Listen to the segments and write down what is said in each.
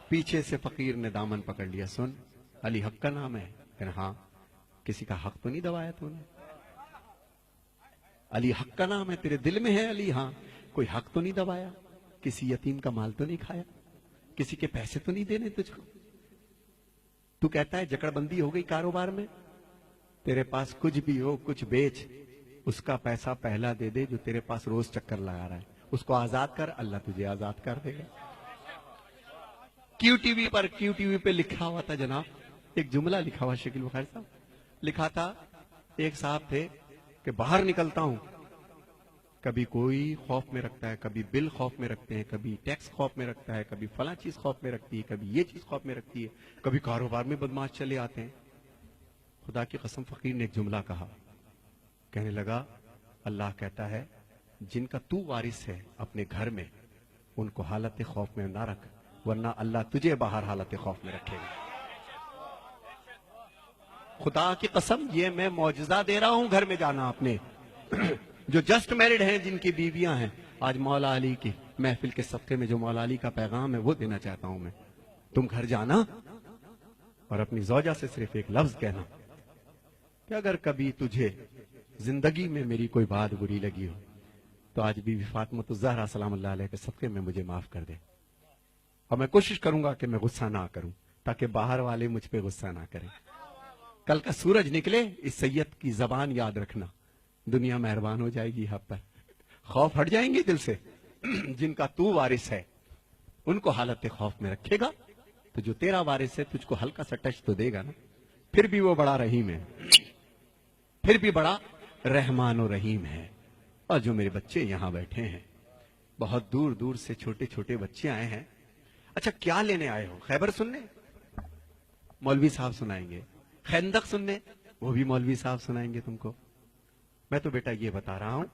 پیچھے سے فقیر نے دامن پکڑ لیا. سن, علی حق کا نام ہے؟ کہنا ہاں. کسی کا حق تو نہیں دبایا تو نے؟ علی حق کا نام ہے, تیرے دل میں ہے علی؟ ہاں. کوئی حق تو نہیں دبایا؟ کسی یتیم کا مال تو نہیں کھایا؟ کسی کے پیسے تو نہیں دینے تجھ کو؟ تو کہتا ہے جکڑ بندی ہو گئی کاروبار میں. تیرے پاس کچھ بھی ہو, کچھ بیچ, اس کا پیسہ پہلا دے دے جو تیرے پاس روز چکر لگا رہا ہے. اس کو آزاد کر, اللہ تجھے آزاد کر دے گا. کیو ٹی وی پہ لکھا ہوا تھا جناب, ایک جملہ لکھا ہوا, شکیل بخاری صاحب لکھا تھا. ایک صاحب تھے کہ باہر نکلتا ہوں, کبھی کوئی خوف میں رکھتا ہے, کبھی بل خوف میں رکھتے ہیں, کبھی ٹیکس خوف میں رکھتا ہے, کبھی فلاں چیز خوف میں رکھتی ہے, کبھی یہ چیز خوف میں رکھتی ہے, کبھی کاروبار میں بدماش چلے آتے ہیں. خدا کی قسم فقیر نے ایک جملہ کہا, کہنے لگا اللہ کہتا ہے جن کا تو وارث ہے اپنے گھر میں ان کو حالت خوف میں نہ رکھ, ورنہ اللہ تجھے باہر حالت خوف میں رکھے گا. خدا کی قسم یہ میں معجزہ دے رہا ہوں. گھر میں جانا اپنے جو جسٹ میرڈ ہیں, جن کی بیویاں ہیں, آج مولا علی کی محفل کے صدقے میں جو مولا علی کا پیغام ہے وہ دینا چاہتا ہوں میں. تم گھر جانا اور اپنی زوجہ سے صرف ایک لفظ کہنا کہ اگر کبھی تجھے زندگی میں میری کوئی بات بری لگی ہو تو آج بی بی فاطمہ الزہرا سلام اللہ علیہ کے صدقے میں مجھے معاف کر دے. اور میں کوشش کروں گا کہ میں غصہ نہ کروں تاکہ باہر والے مجھ پہ غصہ نہ کریں. کل کا سورج نکلے, اس سید کی زبان یاد رکھنا, دنیا مہربان ہو جائے گی یہاں پر, خوف ہٹ جائیں گے دل سے. جن کا تو وارث ہے ان کو حالت خوف میں رکھے گا تو جو تیرا وارث ہے تجھ کو ہلکا سا ٹچ تو دے گا نا. پھر بھی وہ بڑا رحیم ہے, پھر بھی بڑا رحمان و رحیم ہے. اور جو میرے بچے یہاں بیٹھے ہیں, بہت دور دور سے چھوٹے چھوٹے بچے آئے ہیں. اچھا کیا لینے آئے ہو؟ خیبر سننے؟ مولوی صاحب سنائیں گے. خندق سننے؟ وہ بھی مولوی صاحب سنائیں گے تم کو. میں تو بیٹا یہ بتا رہا ہوں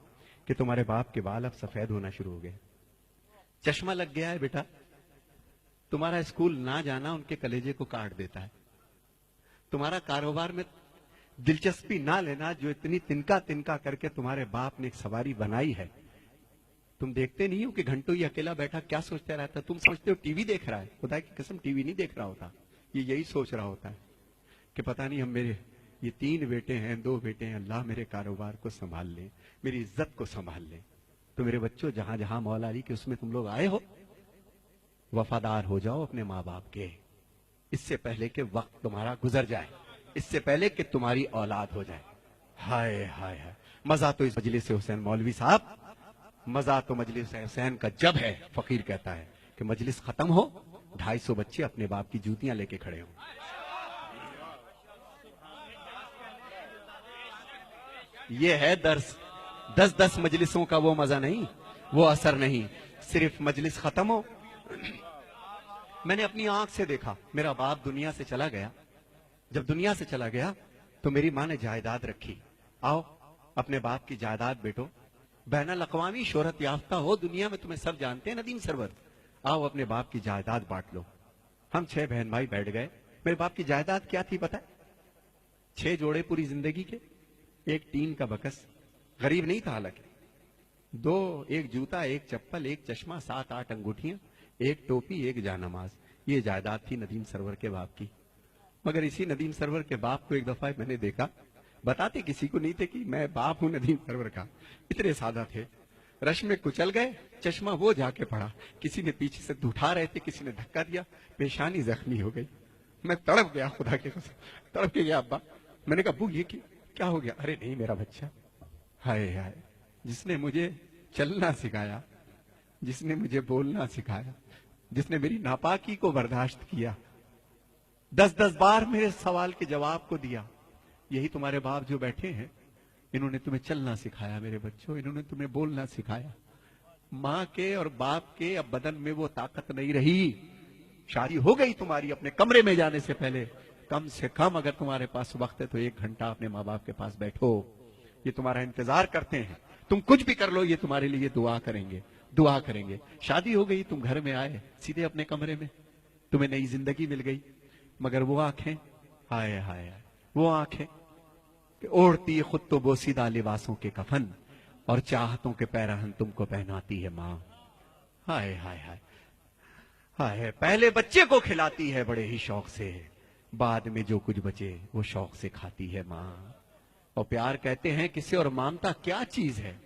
کہ تمہارے باپ کے بال اب سفید ہونا شروع ہو گئے, چشمہ لگ گیا ہے بیٹا. تمہارا اسکول نہ جانا ان کے کلیجے کو کاٹ دیتا ہے. تمہارا کاروبار میں دلچسپی نہ لینا جو اتنی تنکا تنکا کر کے تمہارے باپ نے ایک سواری بنائی ہے. تم دیکھتے نہیں ہو کہ گھنٹوں یہ اکیلا بیٹھا کیا سوچتا رہتا ہے؟ تم سمجھتے ہو ٹی وی دیکھ رہا ہے, خدا کی قسم ٹی وی نہیں دیکھ رہا ہوتا. یہ یہی سوچ رہا ہوتا ہے کہ پتہ نہیں ہم میرے یہ 3 بیٹے ہیں, 2 بیٹے ہیں, اللہ میرے کاروبار کو سنبھال لیں, میری عزت کو سنبھال لیں. تو میرے بچوں جہاں جہاں مولا علی کے اس میں تم لوگ آئے ہو, وفادار ہو جاؤ اپنے ماں باپ کے, اس سے پہلے کہ وقت تمہارا گزر جائے, اس سے پہلے کہ تمہاری اولاد ہو جائے. ہائے ہائے ہائے, مزہ تو اس مجلس حسین مولوی صاحب, مزہ تو مجلس حسین کا جب ہے. فقیر کہتا ہے کہ مجلس ختم ہو, 250 بچے اپنے باپ کی جوتیاں لے کے کھڑے ہوں. یہ ہے درس. 10 مجلسوں کا وہ مزہ نہیں, وہ اثر نہیں, صرف مجلس ختم ہو. میں نے اپنی آنکھ سے دیکھا, میرا باپ دنیا سے چلا گیا. جب دنیا سے چلا گیا تو میری ماں نے جائیداد رکھی. آؤ اپنے باپ کی جائیداد بیٹو, بین الاقوامی شہرت یافتہ ہو, دنیا میں تمہیں سب جانتے ہیں ندیم سرور, آؤ اپنے باپ کی جائیداد بانٹ لو. ہم 6 بہن بھائی بیٹھ گئے. میرے باپ کی جائیداد کیا تھی پتہ ہے؟ 6 جوڑے پوری زندگی کے, 1 ٹین کا بکس, غریب نہیں تھا حالانکہ, 2, 1 جوتا, 1 چپل, 1 چشمہ, 7-8 انگوٹھیاں, 1 ٹوپی, 1 جانماز. یہ جائیداد تھی ندیم سرور کے باپ کی. مگر اسی ندیم سرور کے باپ کو ایک دفعہ میں نے دیکھا, بتاتے کسی کو نہیں تھے کہ میں باپ ہوں ندیم سرور کا, اتنے سادہ تھے. رش میں کچل گئے, چشمہ وہ جا کے پڑا, کسی نے پیچھے سے اٹھا رہے تھے, کسی نے دھکا دیا, پیشانی زخمی ہو گئی. میں تڑپ گیا, خدا کے قسم تڑپ کے گیا. ابا میں نے کہا ابو یہ کیا ہو گیا؟ ارے نہیں میرا بچہ. ہائے ہائے, جس نے مجھے چلنا سکھایا, جس نے مجھے بولنا سکھایا, جس نے میری ناپاکی کو برداشت کیا, 10 بار میرے سوال کے جواب کو دیا, یہی تمہارے باپ جو بیٹھے ہیں, انہوں نے تمہیں چلنا سکھایا میرے بچوں, انہوں نے تمہیں بولنا سکھایا. ماں کے اور باپ کے اب بدن میں وہ طاقت نہیں رہی. شادی ہو گئی تمہاری, اپنے کمرے میں جانے سے پہلے کم سے کم اگر تمہارے پاس وقت ہے تو 1 گھنٹہ اپنے ماں باپ کے پاس بیٹھو. یہ تمہارا انتظار کرتے ہیں, تم کچھ بھی کر لو یہ تمہارے لیے دعا کریں گے, دعا کریں گے. شادی ہو گئی, تم گھر میں آئے, سیدھے اپنے کمرے میں, تمہیں نئی زندگی مل گئی. مگر وہ آنکھیں, ہائے ہائے, وہ آنکھیں کہ اوڑھتی خود تو بوسیدہ لباسوں کے کفن اور چاہتوں کے پیرہن تم کو پہناتی ہے ماں. ہائے ہائے ہائے, ہے پہلے بچے کو کھلاتی ہے بڑے ہی شوق سے، بعد میں جو کچھ بچے وہ شوق سے کھاتی ہے ماں۔ اور پیار کہتے ہیں کسے اور مامتا کیا چیز ہے؟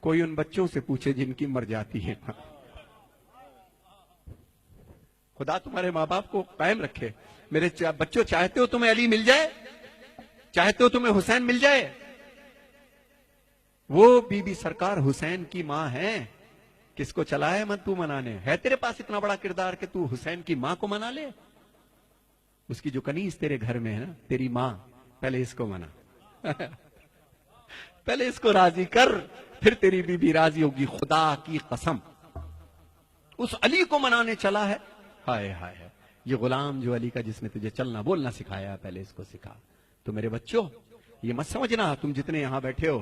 کوئی ان بچوں سے پوچھے جن کی مر جاتی ہے ماں۔ خدا تمہارے ماں باپ کو قائم رکھے۔ میرے بچوں، چاہتے ہو تمہیں علی مل جائے؟ چاہتے ہو تمہیں حسین مل جائے؟ وہ بی بی سرکار حسین کی ماں ہے، کس کو چلائے من تو منانے؟ ہے تیرے پاس اتنا بڑا کردار کہ تو حسین کی ماں کو منا لے؟ اس کی جو کنیز تیرے گھر میں ہے نا، تیری ماں، پہلے اس کو منا، پہلے اس کو راضی کر، پھر تیری بی بی راضی ہوگی۔ خدا کی قسم اس علی کو منانے چلا ہے۔ ہائے ہائے، یہ غلام جو علی کا، جس نے تجھے چلنا بولنا سکھایا، پہلے اس کو سکھا۔ تو میرے بچوں، یہ مت سمجھنا تم جتنے یہاں بیٹھے ہو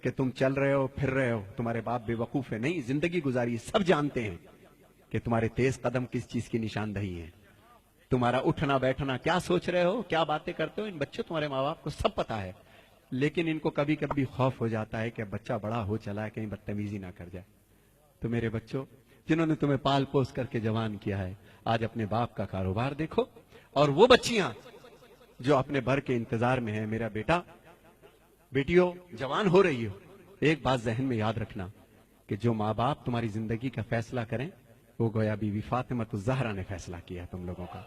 کہ تم چل رہے ہو پھر رہے ہو، تمہارے باپ بے وقوف ہے، نہیں، زندگی گزاری، سب جانتے ہیں کہ تمہارے تیز قدم کس چیز کی نشاندہی ہے، تمہارا اٹھنا بیٹھنا کیا سوچ رہے ہو، کیا باتیں کرتے ہو، ان بچوں تمہارے ماں باپ کو سب پتا ہے، لیکن ان کو کبھی کبھی خوف ہو جاتا ہے کہ بچہ بڑا ہو چلا ہے کہیں بدتمیزی نہ کر جائے۔ تو میرے بچوں، جنہوں نے تمہیں پال پوس کر کے جوان کیا ہے، آج اپنے باپ کا کاروبار دیکھو، اور وہ بچیاں جو اپنے بھر کے انتظار میں ہیں، میرا بیٹا، بیٹیوں، جوان ہو رہی ہو، ایک بات ذہن میں یاد رکھنا کہ جو ماں باپ تمہاری زندگی کا فیصلہ کریں، وہ گویا بی بی فاطمہ الزہرا نے فیصلہ کیا ہے تم لوگوں کا۔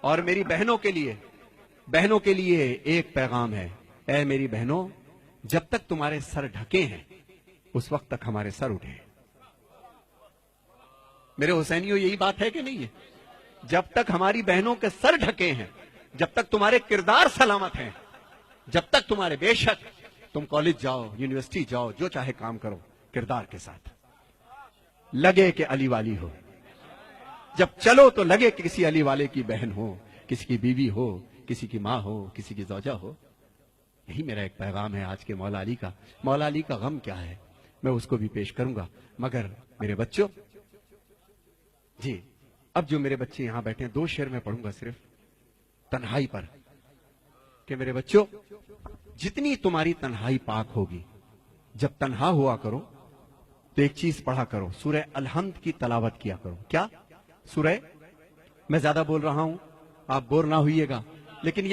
اور میری بہنوں کے لیے ایک پیغام ہے، اے میری بہنوں، جب تک تمہارے سر ڈھکے ہیں اس وقت تک ہمارے سر اٹھے۔ میرے حسینیوں، یہی بات ہے کہ نہیں ہے؟ جب تک ہماری بہنوں کے سر ڈھکے ہیں، جب تک تمہارے کردار سلامت ہیں، جب تک تمہارے، بے شک تم کالج جاؤ، یونیورسٹی جاؤ، جو چاہے کام کرو، کردار کے ساتھ لگے کہ علی والی ہو، جب چلو تو لگے کہ کسی علی والے کی بہن ہو، کسی کی بیوی ہو، کسی کی ماں ہو، کسی کی زوجہ ہو۔ یہی میرا ایک پیغام ہے آج کے مولا علی کا۔ مولا علی کا غم کیا ہے میں اس کو بھی پیش کروں گا، مگر میرے بچوں، جی اب جو میرے بچے یہاں بیٹھے ہیں، 2 شعر میں پڑھوں گا صرف تنہائی پر، کہ میرے بچوں، جتنی تمہاری تنہائی پاک ہوگی، جب تنہا ہوا کرو تو ایک چیز پڑھا کرو، سورہ الحمد کی تلاوت کیا کرو۔ کیا سورہ؟ میں زیادہ بول رہا ہوں، آپ بور نہ ہوئیے گا، لیکن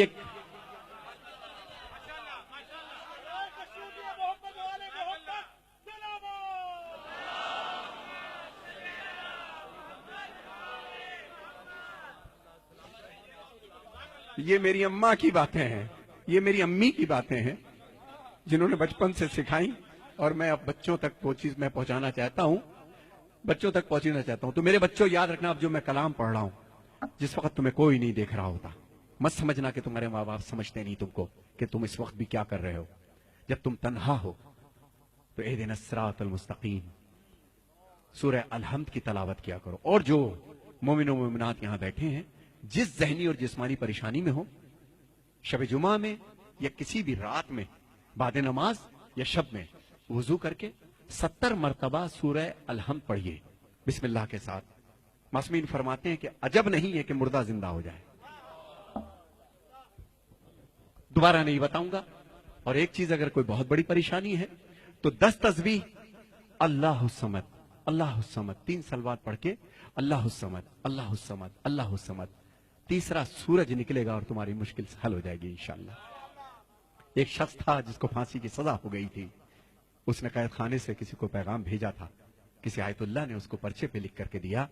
یہ میری اماں کی باتیں ہیں، یہ میری امی کی باتیں ہیں، جنہوں نے بچپن سے سکھائی، اور میں اب بچوں تک وہ چیز میں پہنچانا چاہتا ہوں، بچوں تک پہنچنا چاہتا ہوں۔ تو میرے بچوں، یاد رکھنا، اب جو میں کلام پڑھ رہا ہوں، جس وقت تمہیں کوئی نہیں دیکھ رہا ہوتا، مت سمجھنا کہ تمہارے ماں باپ سمجھتے نہیں تم کو کہ تم اس وقت بھی کیا کر رہے ہو۔ جب تم تنہا ہو تو اہدنا الصراط المستقیم، سورہ الحمد کی تلاوت کیا کرو۔ اور جو مومن و مومنات یہاں بیٹھے ہیں، جس ذہنی اور جسمانی پریشانی میں ہو، شب جمعہ میں یا کسی بھی رات میں، بعد نماز یا شب میں، وضو کر کے 70 مرتبہ سورہ الحمد پڑھیے بسم اللہ کے ساتھ۔ معصومین فرماتے ہیں کہ عجب نہیں ہے کہ مردہ زندہ ہو جائے۔ دوبارہ نہیں بتاؤں گا۔ اور ایک چیز، اگر کوئی بہت بڑی پریشانی ہے تو 10 تسبیح اللہ الصمد، اللہ الصمد، 3 صلوات پڑھ کے اللہ الصمد، اللہ الصمد، اللہ الصمد، تیسرا سورج نکلے گا اور تمہاری مشکل حل ہو جائے گی انشاءاللہ۔ ایک شخص تھا جس کو پھانسی کی سزا ہو گئی تھی، اس نے قید خانے سے کسی کو پیغام بھیجا تھا، کسی آیت اللہ نے اس کو پرچے پہ لکھ کر کے دیا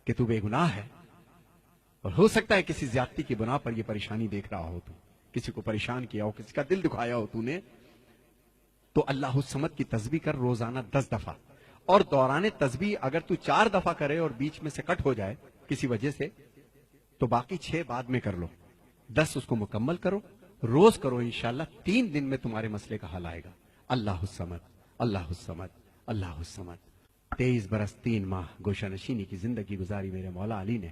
کہ تو بے گناہ ہے، اور ہو سکتا ہے کسی زیادتی کی بنا پر یہ پریشانی دیکھ رہا ہو، تو کسی کو پریشان کیا ہو، کسی کا دل دکھایا ہو تو نے، تو اللہ الصمد کی تسبیح کر روزانہ 10 دفعہ، اور دوران تسبیح اگر تو 4 دفعہ کرے اور بیچ میں سے کٹ ہو جائے کسی وجہ سے تو باقی 6 بعد میں کر لو، 10 اس کو مکمل کرو، روز کرو، انشاءاللہ 3 دن میں تمہارے مسئلے کا حل آئے گا۔ اللہ الصمد، اللہ الصمد، اللہ الصمد۔ 23 برس 3 ماہ گوشہ نشینی کی زندگی گزاری میرے مولا علی نے،